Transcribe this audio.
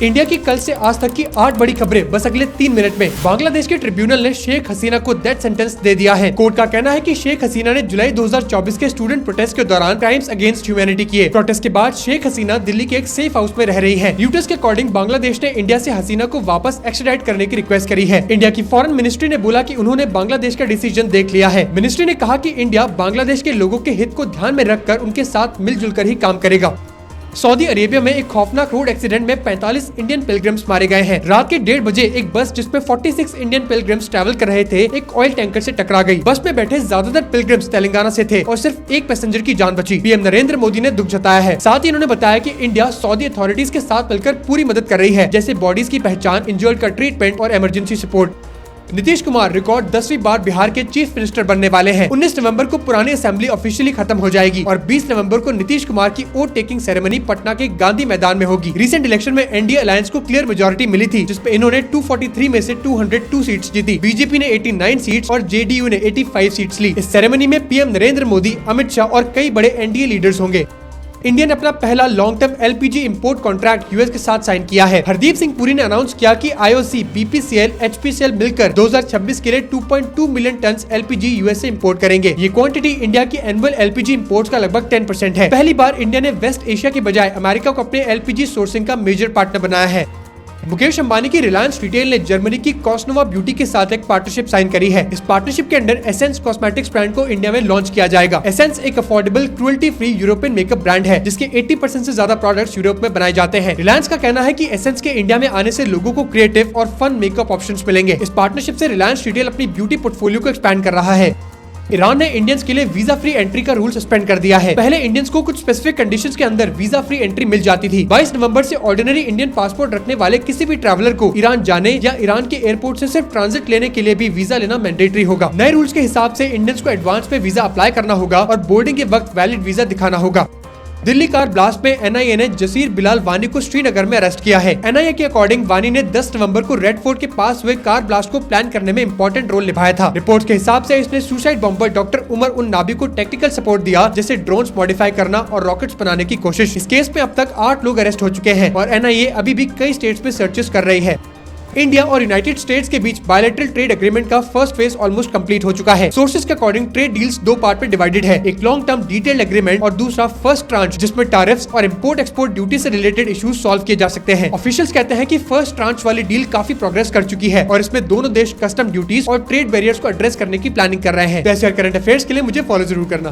India की कल से आज तक की 8 बड़ी खबरें बस अगले 3 मिनट में। बांग्लादेश के ट्रिब्यूनल ने शेख हसीना को डेथ सेंटेंस दे दिया है। कोर्ट का कहना है कि शेख हसीना ने जुलाई 2024 के स्टूडेंट प्रोटेस्ट के दौरान क्राइम्स अगेंस्ट ह्यूमैनिटी किए। प्रोटेस्ट के बाद शेख हसीना दिल्ली के एक सेफ हाउस में रह रही है। यूटर्स के अकॉर्डिंग बांग्लादेश ने इंडिया से हसीना को वापस एक्स्ट्राडाइट करने की रिक्वेस्ट करी है। इंडिया की फॉरेन मिनिस्ट्री ने बोला कि उन्होंने बांग्लादेश का डिसीजन देख लिया है। मिनिस्ट्री ने कहा कि इंडिया बांग्लादेश के लोगों के हित को ध्यान में रखकर उनके साथ मिलजुल कर ही काम करेगा। सऊदी अरेबिया में एक खौफनाक रोड एक्सीडेंट में 45 इंडियन पिलग्रिम्स मारे गए हैं। रात के 1:30 बजे एक बस जिसमें 46 इंडियन पिलग्रिम्स ट्रैवल कर रहे थे एक ऑयल टैंकर से टकरा गई। बस में बैठे ज्यादातर पिलग्रिम्स तेलंगाना से थे और सिर्फ एक पैसेंजर की जान बची। पीएम नरेंद्र मोदी ने दुख जताया है। साथ ही उन्होंने बताया कि इंडिया सऊदी अथॉरिटीज के साथ मिलकर पूरी मदद कर रही है, जैसे बॉडीज की पहचान, इंजर्ड का ट्रीटमेंट और emergency support. Nitish Kumar record 10वीं बार बिहार के चीफ मिनिस्टर बनने वाले हैं। 19 नवंबर को पुरानी असेंबली ऑफिशियली खत्म हो जाएगी और 20 नवंबर को नीतीश कुमार की वोट टेकिंग सेरेमनी पटना के गांधी मैदान में होगी। रिसेंट इलेक्शन में एनडीए अलायंस को क्लियर मेजोरिटी मिली थी, जिसपे इन्होंने 243 में से 202 सीट्स जीती। बीजेपी ने 89 सीट्स और जेडीयू ने 85 सीट्स ली। इस सेरेमनी में पीएम नरेंद्र मोदी, अमित शाह और कई बड़े एनडीए लीडर्स होंगे। इंडिया ने अपना पहला long term LPG import contract US के साथ साइन किया है। हरदीप सिंह पुरी ने अनाउंस किया कि आईओसी, बीपीसीएल, एचपीसीएल मिलकर 2026 के लिए 2.2 मिलियन टन एलपीजी यूएस से इंपोर्ट करेंगे। ये क्वांटिटी इंडिया की एनुअल एलपीजी इंपोर्ट्स का लगभग 10% है। पहली बार इंडिया ने वेस्ट एशिया के बजाय अमेरिका को अपने एलपीजी सोर्सिंग का मेजर पार्टनर बनाया है। मुकेश अंबानी की रिलायंस रिटेल ने जर्मनी की कॉस्नोवा ब्यूटी के साथ एक पार्टनरशिप साइन करी है। इस पार्टनरशिप के अंडर एसेंस कॉस्मेटिक्स ब्रांड को इंडिया में लॉन्च किया जाएगा। एसेंस एक affordable, cruelty free European makeup brand है, जिसके 80% से ज्यादा प्रोडक्ट्स यूरोप में बनाए जाते हैं। रिलायंस का कहना है कि एसेंस के इंडिया में आने से लोगों को क्रिएटिव और फन मेकअप ऑप्शंस मिलेंगे। इस पार्टनरशिप से रिलायंस रिटेल अपनी ब्यूटी पोर्टफोलियो को एक्सपैंड कर रहा है। ईरान ने इंडियंस के लिए वीजा फ्री एंट्री का रूल सस्पेंड कर दिया है। पहले इंडियंस को कुछ स्पेसिफिक कंडीशंस के अंदर वीजा फ्री एंट्री मिल जाती थी। 22 नवंबर से ऑर्डिनरी इंडियन पासपोर्ट रखने वाले किसी भी ट्रैवलर को ईरान जाने या ईरान के एयरपोर्ट से सिर्फ ट्रांजिट लेने के लिए भी वीजा लेना मैंडेटरी होगा। नए रूल्स के हिसाब से इंडियंस को एडवांस में वीजा अप्लाई करना होगा और बोर्डिंग के वक्त वैलिड वीजा दिखाना होगा। दिल्ली कार ब्लास्ट में एनआईए ने जसीर बिलाल वानी को श्रीनगर में अरेस्ट किया है। एनआईए के अकॉर्डिंग वानी ने 10 नवंबर को रेड फोर्ट के पास हुए कार ब्लास्ट को प्लान करने में इंपॉर्टेंट रोल निभाया था। रिपोर्ट्स के हिसाब से इसने सुसाइड बॉम्बर डॉक्टर उमर उन नाबी को टेक्निकल सपोर्ट दिया, जैसे ड्रोन्स मॉडिफाई करना और रॉकेट्स बनाने की कोशिश। इस केस में अब तक 8 लोग अरेस्ट हो चुके हैं और एनआईए अभी भी कई स्टेट्स में सर्चेस कर रही है। इंडिया और यूनाइटेड स्टेट्स के बीच बायलैटरल ट्रेड एग्रीमेंट का फर्स्ट फेज ऑलमोस्ट कंप्लीट हो चुका है। सोर्सेज के अकॉर्डिंग ट्रेड डील्स 2 पार्ट में डिवाइडेड है, एक लॉन्ग टर्म डिटेल्ड एग्रीमेंट और दूसरा फर्स्ट ट्रांच, जिसमें टैरिफ्स और इंपोर्ट एक्सपोर्ट ड्यूटी से रिलेटेड इश्यूज सॉल्व किए जा सकते हैं। ऑफिशियल्स कहते हैं कि फर्स्ट ट्रांच वाली डील काफी प्रोग्रेस कर चुकी है और इसमें दोनों देश कस्टम ड्यूटीज और ट्रेड बैरियर्स को एड्रेस करने की प्लानिंग कर रहे हैं। तो ऐसे करंट अफेयर्स के लिए मुझे फॉलो जरूर करना।